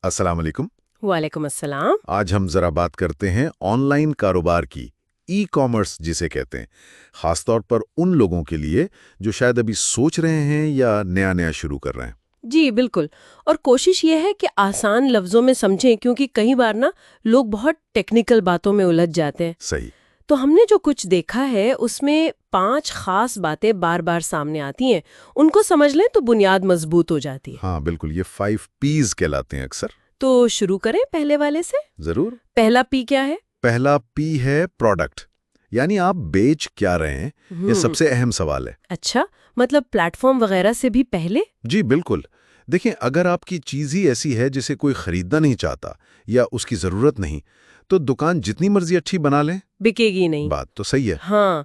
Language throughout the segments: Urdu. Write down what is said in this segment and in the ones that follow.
السلام علیکم۔ وعلیکم السلام۔ آج ہم ذرا بات کرتے ہیں آن لائن کاروبار کی، ای کامرس جسے کہتے ہیں، خاص طور پر ان لوگوں کے لیے جو شاید ابھی سوچ رہے ہیں یا نیا شروع کر رہے ہیں۔ جی بالکل، اور کوشش یہ ہے کہ آسان لفظوں میں سمجھیں، کیونکہ کئی بار لوگ بہت ٹیکنیکل باتوں میں الجھ جاتے ہیں۔ صحیح۔ تو ہم نے جو کچھ دیکھا ہے اس میں 5 خاص باتیں بار بار سامنے آتی ہیں، ان کو سمجھ لیں تو بنیاد مضبوط ہو جاتی ہے۔ ہاں بالکل، یہ 5 P's کہلاتے ہیں اکثر۔ تو شروع کریں پہلے والے سے۔ ضرور۔ پہلا پی کیا ہے؟ پہلا پی ہے پروڈکٹ، یعنی آپ بیچ کیا رہے ہیں، یہ سب سے اہم سوال ہے۔ اچھا، مطلب پلیٹ فارم وغیرہ سے بھی پہلے؟ جی بالکل۔ دیکھیں، اگر آپ کی چیز ہی ایسی ہے جسے کوئی خریدنا نہیں چاہتا یا اس کی ضرورت نہیں، تو دکان جتنی مرضی اچھی بنا لیں، بکے گی نہیں۔ بات تو صحیح ہے۔ ہاں،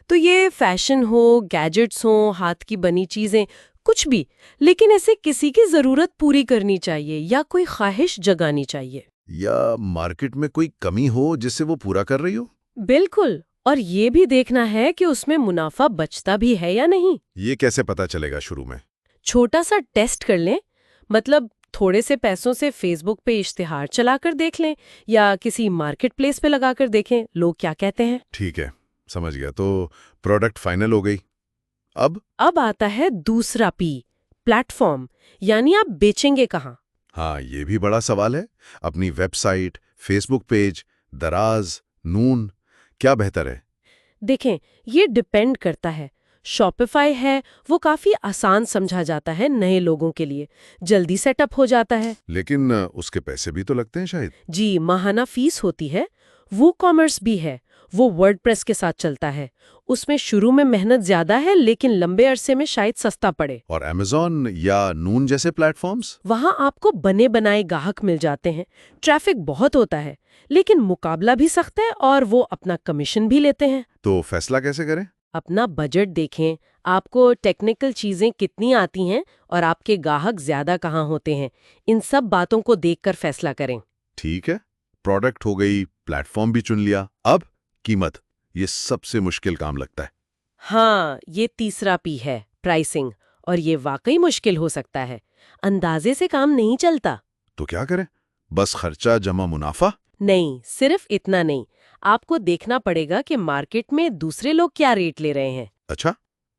تو یہ فیشن ہو، گیجٹس ہوں، ہاتھ کی بنی چیزیں، کچھ بھی، لیکن ایسے کسی کی ضرورت پوری کرنی چاہیے یا کوئی خواہش جگانی چاہیے، یا مارکیٹ میں کوئی کمی ہو جس سے وہ پورا کر رہی ہو۔ بالکل، اور یہ بھی دیکھنا ہے کہ اس میں منافع بچتا بھی ہے یا نہیں۔ یہ کیسے پتا چلے گا شروع میں؟ چھوٹا سا ٹیسٹ کر لیں، مطلب تھوڑے سے پیسوں سے فیس بک پہ اشتہار چلا کر دیکھ لیں یا کسی مارکیٹ پلیس پہ لگا کر دیکھیں لوگ کیا کہتے ہیں۔ ٹھیک ہے، سمجھ گیا۔ تو پروڈکٹ فائنل ہو گئی، اب آتا ہے دوسرا پی، پلیٹ فارم، یعنی آپ بیچیں گے کہاں؟ ہاں، یہ بھی بڑا سوال ہے۔ اپنی ویب سائٹ، فیس بک پیج، دراز، نون، کیا بہتر ہے؟ دیکھیں، یہ ڈیپینڈ کرتا ہے۔ شاپیفائی ہے، وہ کافی آسان سمجھا جاتا ہے نئے لوگوں کے لیے، جلدی سیٹ اپ ہو جاتا ہے۔ لیکن اس کے پیسے بھی تو لگتے ہیں شاید۔ جی، ماہانہ فیس ہوتی ہے۔ وہ کامرس بھی ہے، وہ ورڈ پریس کے ساتھ چلتا ہے، اس میں شروع میں محنت زیادہ ہے لیکن لمبے عرصے میں شاید سستا پڑے۔ اور امیزون یا نون جیسے پلیٹ فارمز؟ وہاں آپ کو بنے بنائے گاہک مل جاتے ہیں، ٹریفک بہت ہوتا ہے، لیکن مقابلہ بھی سخت ہے اور وہ اپنا کمیشن بھی لیتے ہیں۔ تو فیصلہ کیسے کریں؟ اپنا بجٹ دیکھیں، آپ کو ٹیکنیکل چیزیں کتنی آتی ہیں اور آپ کے گاہک زیادہ کہاں ہوتے ہیں، ان سب باتوں کو دیکھ کر فیصلہ کریں۔ ٹھیک ہے، پروڈکٹ ہو گئی، پلیٹ فارم بھی چن لیا، اب قیمت، یہ سب سے مشکل کام لگتا ہے۔ ہاں، یہ تیسرا پی ہے، پرائسنگ، اور یہ واقعی مشکل ہو سکتا ہے۔ اندازے سے کام نہیں چلتا۔ تو کیا کریں؟ بس خرچہ جمع منافع؟ نہیں، صرف اتنا نہیں، آپ کو دیکھنا پڑے گا کہ مارکیٹ میں دوسرے لوگ کیا ریٹ لے رہے ہیں۔ اچھا۔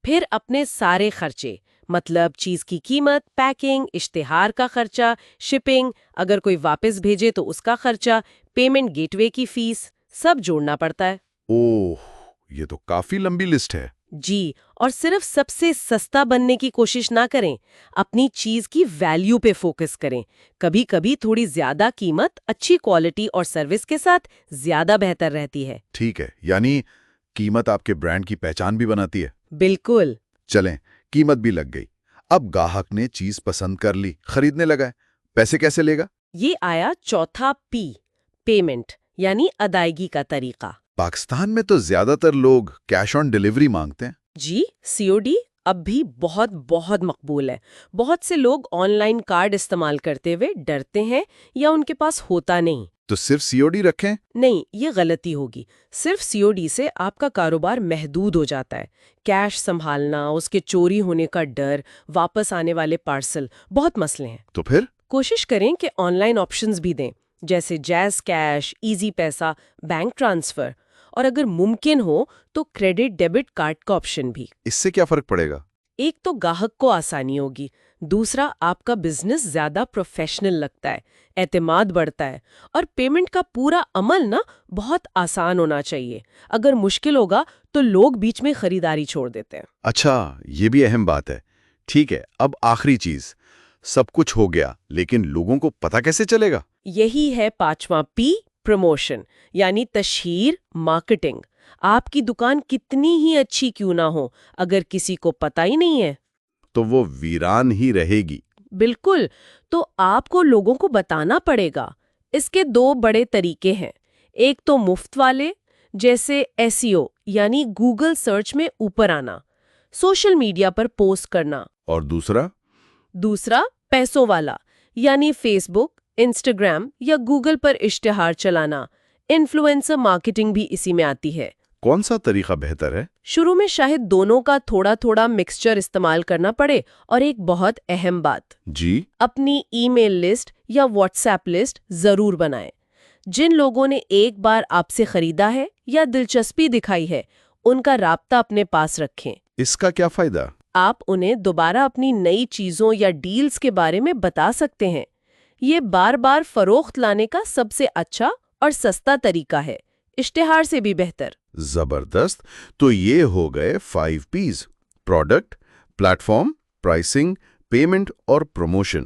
پھر اپنے سارے خرچے، مطلب چیز کی قیمت، پیکنگ، اشتہار کا خرچہ، شپنگ، اگر کوئی واپس بھیجے تو اس کا خرچہ، پیمنٹ گیٹ وے کی فیس، سب جوڑنا پڑتا ہے۔ اوہ، یہ تو کافی لمبی لسٹ ہے۔ جی، اور صرف سب سے سستا بننے کی کوشش نہ کریں، اپنی چیز کی ویلیو پہ فوکس کریں۔ کبھی کبھی تھوڑی زیادہ قیمت اچھی کوالٹی اور سروس کے ساتھ زیادہ بہتر رہتی ہے۔ ٹھیک ہے، یعنی قیمت آپ کے برانڈ کی پہچان بھی بناتی ہے۔ بالکل۔ چلیں، قیمت بھی لگ گئی، اب گاہک نے چیز پسند کر لی، خریدنے لگا ہے، پیسے کیسے لے گا؟ یہ آیا چوتھا پی، پیمنٹ، یعنی ادائیگی کا طریقہ۔ پاکستان میں تو زیادہ تر لوگ کیش آن ڈیلیوری مانگتے ہیں۔ جی، COD اب بھی بہت بہت مقبول ہے۔ بہت سے لوگ آن لائن کارڈ استعمال کرتے ہوئے ڈرتے ہیں یا ان کے پاس ہوتا نہیں۔ تو صرف COD رکھیں؟ نہیں، یہ غلطی ہوگی۔ صرف COD سے آپ کا کاروبار محدود ہو جاتا ہے۔ کیش سنبھالنا، اس کے چوری ہونے کا ڈر، واپس آنے والے پارسل، بہت مسئلے ہیں۔ تو پھر کوشش کریں کہ آن لائن آپشنز بھی دیں، جیسے جیز کیش، ایزی پیسہ، بینک ٹرانسفر، اور اگر ممکن ہو تو کریڈٹ ڈیبٹ کارڈ کا آپشن بھی۔ اس سے کیا فرق پڑے گا؟ ایک تو گاہک کو آسانی ہوگی، دوسرا آپ کا بزنس زیادہ پروفیشنل لگتا ہے، اعتماد بڑھتا ہے، اور پیمنٹ کا پورا عمل بہت آسان ہونا چاہیے۔ اگر مشکل ہوگا تو لوگ بیچ میں خریداری چھوڑ دیتے ہیں۔ اچھا، یہ بھی اہم بات ہے۔ ٹھیک ہے، اب آخری چیز، سب کچھ ہو گیا لیکن لوگوں کو پتہ کیسے چلے گا؟ یہی ہے پانچواں پی، پروموشن، یعنی تشہیر، مارکیٹنگ۔ آپ کی دکان کتنی ہی اچھی کیوں نہ ہو، اگر کسی کو پتہ ہی نہیں ہے تو وہ ویران ہی رہے گی۔ بالکل، تو آپ کو لوگوں کو بتانا پڑے گا۔ اس کے 2 بڑے طریقے ہیں۔ ایک تو مفت والے، جیسے SEO، یعنی گوگل سرچ میں اوپر آنا، سوشل میڈیا پر پوسٹ کرنا۔ اور دوسرا پیسوں والا، یعنی فیس بک، انسٹاگرام یا گوگل پر اشتہار چلانا۔ انفلوئنسر مارکیٹنگ بھی اسی میں آتی ہے۔ کون سا طریقہ بہتر ہے؟ شروع میں شاید دونوں کا تھوڑا تھوڑا مکسچر استعمال کرنا پڑے، اور ایک بہت اہم بات، جی، اپنی ای میل لسٹ یا واٹس ایپ لسٹ ضرور بنائیں۔ جن لوگوں نے ایک بار آپ سے خریدا ہے یا دلچسپی دکھائی ہے ان کا رابطہ اپنے پاس رکھیں۔ اس کا کیا فائدہ؟ آپ انہیں دوبارہ اپنی نئی چیزوں یا ڈیلز کے بارے میں بتا سکتے ہیں۔ یہ بار بار فروخت لانے کا سب سے اچھا اور سستا طریقہ ہے، اشتہار سے بھی بہتر۔ زبردست! تو یہ ہو گئے 5 P's: product, plate form, pricing, payment اور پروموشن۔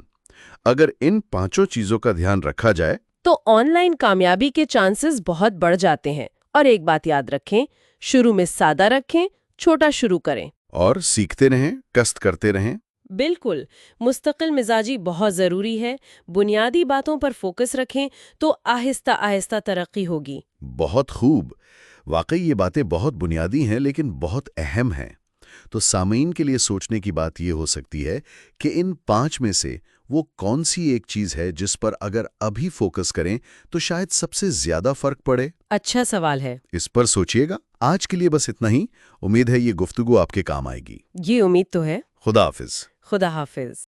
اگر ان 5 چیزوں کا دھیان رکھا جائے تو آن لائن کامیابی کے چانسز بہت بڑھ جاتے ہیں۔ اور ایک بات یاد رکھیں، شروع میں سادہ رکھیں، چھوٹا شروع کریں اور سیکھتے رہیں، کست کرتے رہیں۔ بالکل، مستقل مزاجی بہت ضروری ہے۔ بنیادی باتوں پر فوکس رکھیں تو آہستہ آہستہ ترقی ہوگی۔ بہت خوب! واقعی یہ باتیں بہت بنیادی ہیں لیکن بہت اہم ہیں۔ تو سامعین کے لیے سوچنے کی بات یہ ہو سکتی ہے کہ ان 5 میں سے وہ کون سی ایک چیز ہے جس پر اگر ابھی فوکس کریں تو شاید سب سے زیادہ فرق پڑے؟ اچھا سوال ہے۔ اس پر سوچئے گا۔ آج کے لیے بس اتنا ہی۔ امید ہے یہ گفتگو آپ کے کام آئے گی۔ یہ امید تو ہے۔ خدا حافظ۔ خدا حافظ۔